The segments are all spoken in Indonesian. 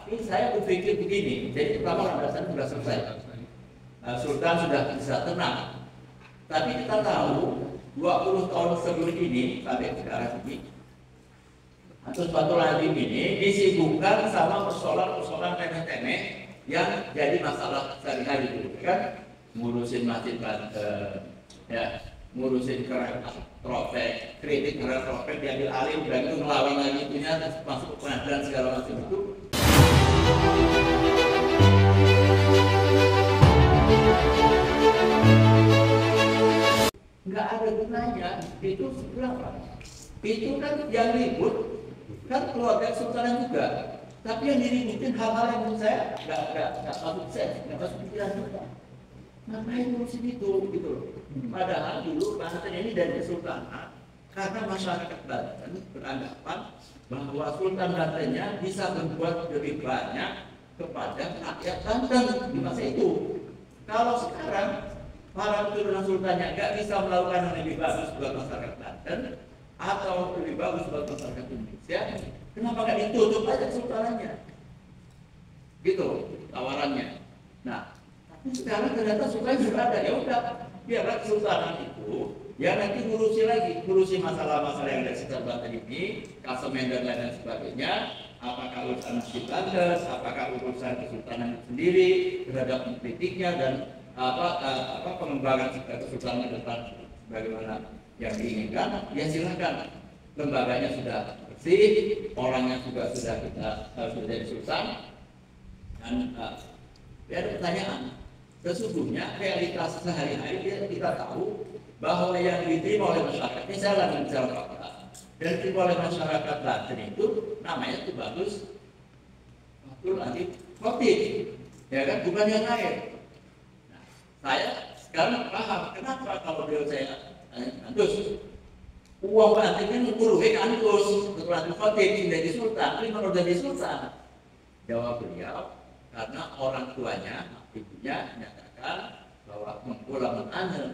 Tapi saya berpikir begini, jadi pertama landasan sudah selesai, Sultan sudah bisa tenang. Tapi kita tahu 20 tahun sebelum ini sampai sekarang ini, atau suatu Lazim ini disibukkan sama persoalan-persoalan remeh-temeh yang jadi masalah sehari-hari itu, kan? Ngurusin masjid Banten, ya, ngurusin trofek, kritik terhadap trofek diambil alih, udah itu ngelawan lagi punya masuk ke pengadilan segala macam itu. Nggak ada gunanya, itu berapa? Itu kan yang ribut kan keluarga sultan juga, tapi yang diributin hal-hal yang menurut saya nggak masuk sense, nggak masuk pikiran juga. Ngapain ngurusin itu gitu loh. Padahal dulu Banten ini dari kesultanan karena masyarakat Banten beranggapan bahwa Sultan Bantennya bisa berbuat lebih banyak kepada rakyat Banten di masa itu. Kalau sekarang para keturunan sultannya nggak bisa melakukan yang lebih bagus buat masyarakat Banten atau lebih bagus buat masyarakat Indonesia, kenapa nggak ditutup aja kesultanannya? Gitu tawarannya. Nah, tapi sekarang ternyata sultan sudah ada, ya udah biarlah kesultanan itu ya nanti ngurusi masalah-masalah yang ada sekitar Banten ini, klasemen dan lain sebagainya. Apakah urusan masjid Banten, apakah urusan kesultanan itu sendiri terhadap kritiknya dan pengembangan kesultanan depan bagaimana yang diinginkan, ya silakan. Lembaganya sudah bersih, orangnya juga sudah sudah jadi sultan. Dan ya ada pertanyaan, sesungguhnya realitas sehari-hari kita tahu bahwa yang diterima oleh masyarakat, ini saya lagi bicara fakta, dan diterima oleh masyarakat Banten itu namanya itu bagus, betul nanti Khotib, ya kan, bukan yang lain. Nah, saya sekarang paham kenapa kalau beliau saya antus uang Banten ini nguruhin antus keturunan Khotib jadi sultan, ini kalau jadi sultan, jawab beliau karena orang tuanya, ibunya menyatakan bahwa mengpulang menanam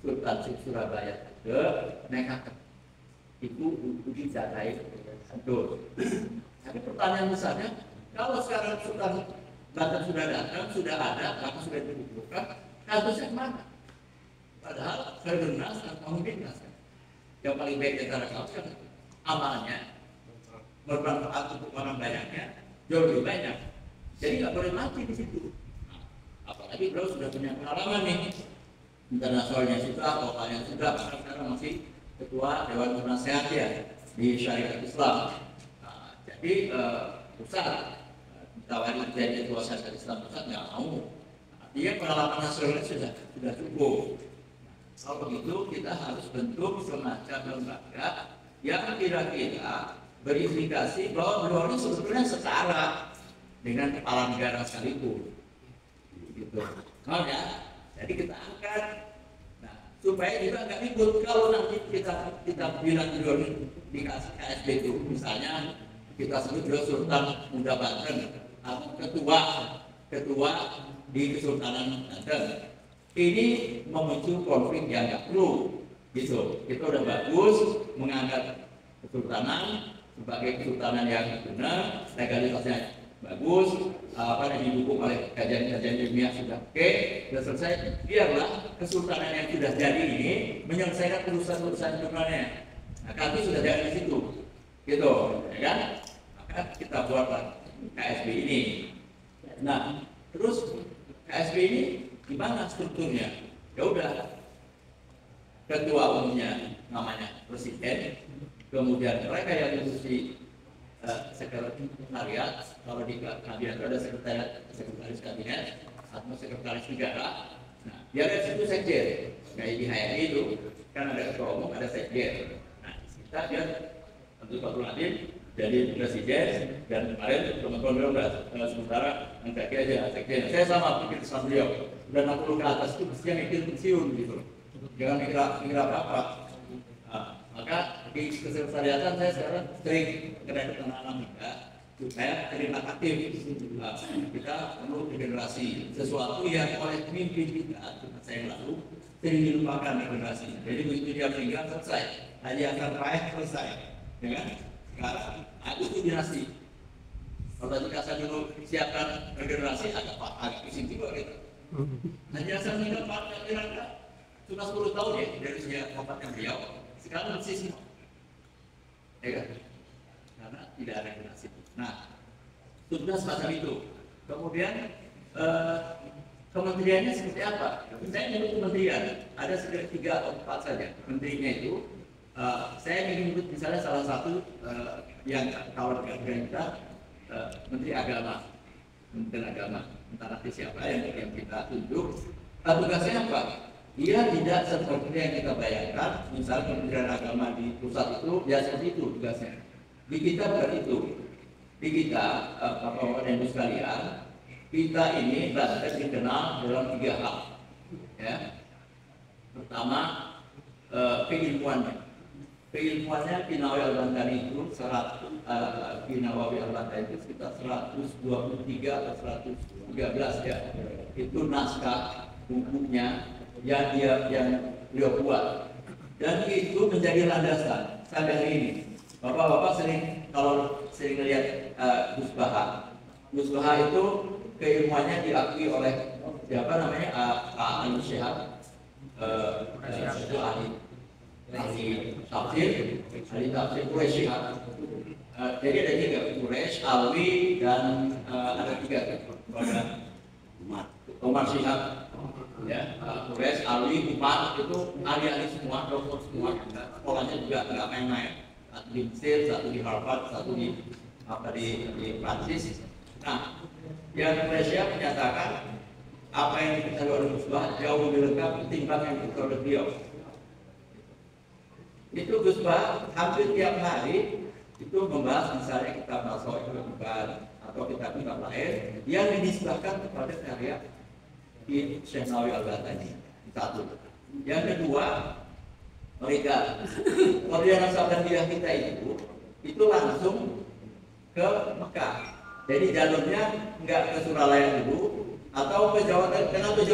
Sultan Surabaya ke nekat itu uji jatai antus. Tapi pertanyaan besarnya, kalau sekarang Sultan Banten sudah datang, sudah ada, maka sudah dibuka, antusnya kemana? Padahal Ferdinand mau membebas. Yang paling baik di antara kaum kan amalnya bermanfaat untuk orang banyaknya jauh lebih banyak. Jadi nggak boleh mati di situ. Apalagi beliau sudah punya pengalaman nih, internasionalnya sudah, lokalnya sudah, bahkan sekarang masih ketua Dewan Penasehat ya di Syariat Islam. Jadi pusat ditawari jadi ketua Syariat Islam pusat nggak mau. Dia pengalaman nasionalnya sudah cukup. Kalau begitu kita harus bentuk semacam lembaga yang kira-kira berimplikasi bahwa beliau ini sebetulnya setara dengan kepala negara sekalipun, gitu. Oh ya, jadi kita angkat. Nah, supaya juga nggak ribut kalau nanti kita bilang beliau dikasih KSB itu, misalnya kita sebut beliau Sultan Muda Banten atau ketua di Kesultanan Banten. Ini memicu konflik yang nggak perlu, gitu. Kita udah bagus menganggap kesultanan sebagai kesultanan yang benar, legalitasnya bagus, didukung oleh kajian-kajian ilmiah sudah oke, sudah selesai. Biarlah kesultanan yang sudah jadi ini menyelesaikan urusan-urusan internalnya. Nah, kami sudah jadi di situ, gitu, ya kan? Maka kita buatlah KSB ini. Nah, terus KSB ini gimana strukturnya? Ya udah, ketua umumnya namanya presiden, kemudian mereka yang mengurusi sekretariat, kalau di kabinet ada sekretaris kabinet atau sekretaris negara. Nah, biar dari situ sekjen, kayak di HRI itu kan ada ketua umum, ada sekjen. Nah, kita biar tentu Pak Nadiem jadi presiden, dan kemarin teman-teman beliau sementara mengkaki aja sekjen. Saya sama pikir sama beliau, udah 60 ke atas itu mestinya mikir pensiun gitu, jangan mikir apa-apa. Maka di kesekretariatan saya sekarang sering kena anak muda supaya terlibat aktif. Kita perlu regenerasi sesuatu yang oleh pemimpin kita saya yang lalu sering dilupakan regenerasi. Jadi begitu dia meninggal selesai, hanya akan terakhir selesai, dengan sekarang itu dinasti Kalau tadi kasar dulu siapkan regenerasi agak pusing juga gitu. Hanya saya tinggal Pak kira-kira sudah 10 tahun ya dari sejak wafatnya beliau. Sekarang masih semua, ya kan? Karena tidak ada regenerasi. Nah, sudah semacam itu. Kemudian kementeriannya seperti apa? Saya menyebut kementerian ada sekitar 3 atau 4 saja. Menterinya itu saya ingin menyebut misalnya salah satu yang kawan kita Menteri Agama, Menteri Agama, entah nanti siapa yang kita tunjuk. Tugasnya apa? Dia tidak seperti yang kita bayangkan. Misalnya Kementerian Agama di pusat itu, ya seperti itu tugasnya. Di kita bukan itu. Di kita, Bapak dan Ibu sekalian, kita ini bahkan dikenal dalam 3 hal. Ya. Pertama, keilmuannya. Keilmuannya Nawawi Al-Bantani itu Nawawi Al-Bantani itu sekitar 123 atau 113 ya. Itu naskah bukunya yang beliau buat. Dan itu menjadi landasan sampai hari ini. Bapak-bapak sering lihat Gus Baha. Gus Baha itu keilmuannya diakui oleh siapa namanya Pak Anu Syihab. Itu ahli tafsir Quraisy. Jadi ada 3, Quraisy, Alwi, dan ada 3 kepada Umar Syihab. Ya, Quraisy, Alwi, Umar itu ahli-ahli semua, dokter semua. Sekolahnya juga nggak main-main. Satu di Mesir, satu di Harvard, satu di Prancis. Nah, yang Malaysia menyatakan apa yang diketahui oleh Gus Bah jauh lebih lengkap ketimbang yang diketahui oleh beliau. Itu Gus Bah hampir tiap hari itu membahas misalnya kitab Nasawi atau kitab-kitab lain yang dinisbahkan kepada karya Syekh Nawawi Al-Bantani. Satu. Yang kedua, mereka kemudian Nasabandiyah kita itu langsung ke Mekah. Jadi jalurnya nggak ke Suralaya dulu atau ke Jawa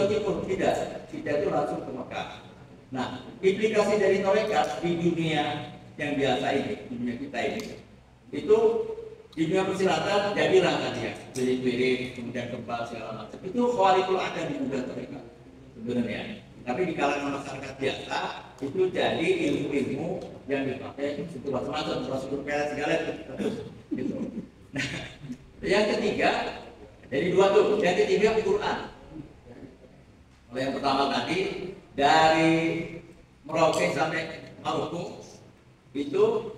Timur, tidak itu langsung ke Mekah. Nah, implikasi dari tarekat di dunia yang biasa ini, dunia kita ini, itu di dunia persilatan jadilah tadi ya, bilik-bilik, kemudian kebal segala macam. Itu khawarikul ada di dunia tarekat sebenarnya. Tapi di kalangan masyarakat biasa itu jadi ilmu-ilmu yang dipakai itu macam-macam, prosedur PL segala gitu. Nah, yang ketiga, jadi 2 tuh. Yang ketiga Quran. Kalau yang pertama tadi dari Merauke sampai Maluku itu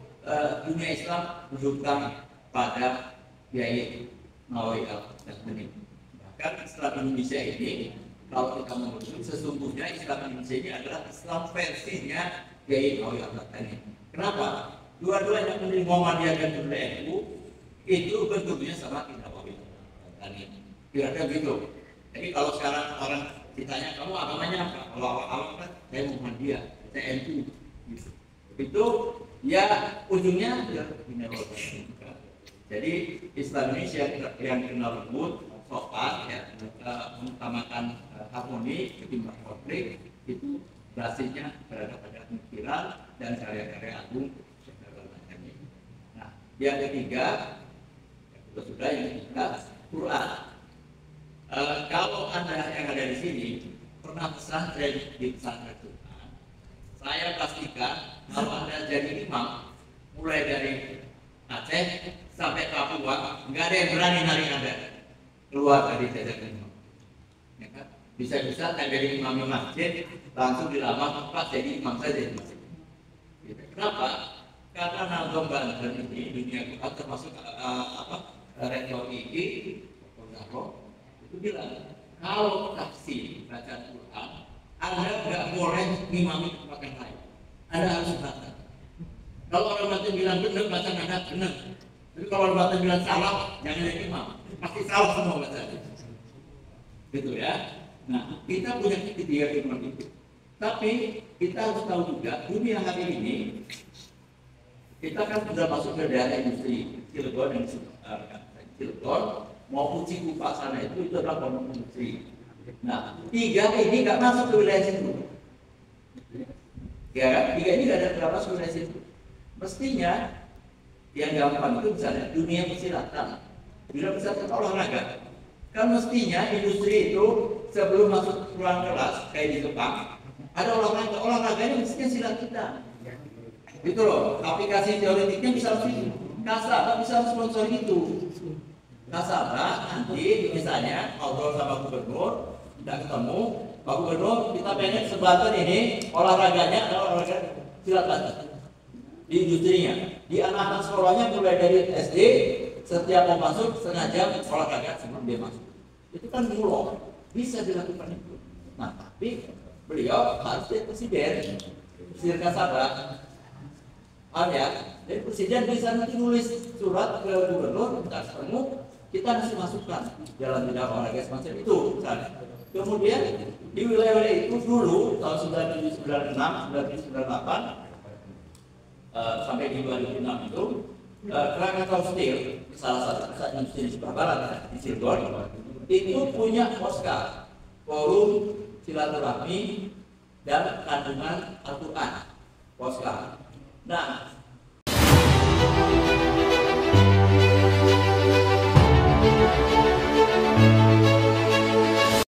dunia Islam berhutang pada Kiai Nawawi Al-Bantani. Bahkan Islam Indonesia ini kalau kita merujuk sesungguhnya Islam Indonesia ini adalah Islam versinya Kiai Nawawi Al-Bantani. Kenapa? Dua-duanya pendiri Muhammadiyah dan pendiri NU itu bentuknya sama Kiai Nawawi Al-Bantani. Kira-kira gitu. Jadi kalau sekarang orang ditanya kamu agamanya apa? Kalau awal-awal kan saya Muhammadiyah, saya NU. Gitu. Itu ya ujungnya ya Kiai Nawawi Al-Bantani. Jadi Islam Indonesia yang kenal lembut, sopan, ya, mengutamakan harmoni ketimbang konflik, itu basisnya berada pada pemikiran dan karya-karya agung Syekh Nawawi Al-Bantani. Nah, yang ketiga, sudah yang ketiga, Quran. Kalau Anda yang ada di sini pernah pesantren di pesantren Quran, saya pastikan kalau Anda jadi imam, mulai dari Aceh sampai Papua, nggak ada yang berani narik Anda keluar dari jajaran imam. Ya kan? Bisa-bisa saya dari imam masjid langsung dilamar tempat jadi imam saja di masjid. Gitu. Kenapa? Karena Nazom Banten ini dunia Quran termasuk rektor II itu bilang kalau tafsir bacaan Quran Anda nggak boleh ngimami tempat yang lain. Anda harus baca. Kalau orang Banten bilang benar, bacaan Anda benar. Tapi kalau orang Banten bilang salah, jangan jadi imam. Pasti salah semua bacaan. Gitu ya. Nah, kita punya ketiga ilmu itu. Tapi kita harus tahu juga dunia hari ini kita kan sudah masuk ke daerah industri Cilegon dan Cilegon mau Uci Kupa sana itu adalah komponen industri. Nah, 3 ini nggak masuk ke wilayah situ. Ya kan? 3 ini nggak masuk ke wilayah situ. Mestinya yang gampang itu misalnya dunia persilatan Dunia Persatuan Olahraga. Kan mestinya industri itu sebelum masuk ruang kelas kayak di Jepang, ada olahraganya mestinya silat kita. Gitu loh, aplikasi teoretiknya bisa Kasaba bisa sponsor itu. Kasaba nanti misalnya ngobrol sama gubernur, tidak ketemu, Pak Gubernur kita pengen sebanten ini olahraganya adalah olahraga silat Banten di industrinya, di anak-anak sekolahnya mulai dari SD setiap mau masuk setengah jam olahraga sebelum dia masuk. Itu kan mulai bisa dilakukan itu. Nah tapi beliau harus jadi presiden Kasaba. Ya, jadi presiden bisa nanti nulis surat ke gubernur, minta ketemu, kita harus masukkan dalam bidang olahraga semacam itu misalnya. Kemudian di wilayah-wilayah itu dulu tahun 1996, 1998 sampai di 2006 itu Krakatau Steel, salah satu perusahaan industri di sebelah barat di Cirebon, itu punya POSKA, Forum Silaturahmi dan Kandungan Al-Quran, POSKA. Nah,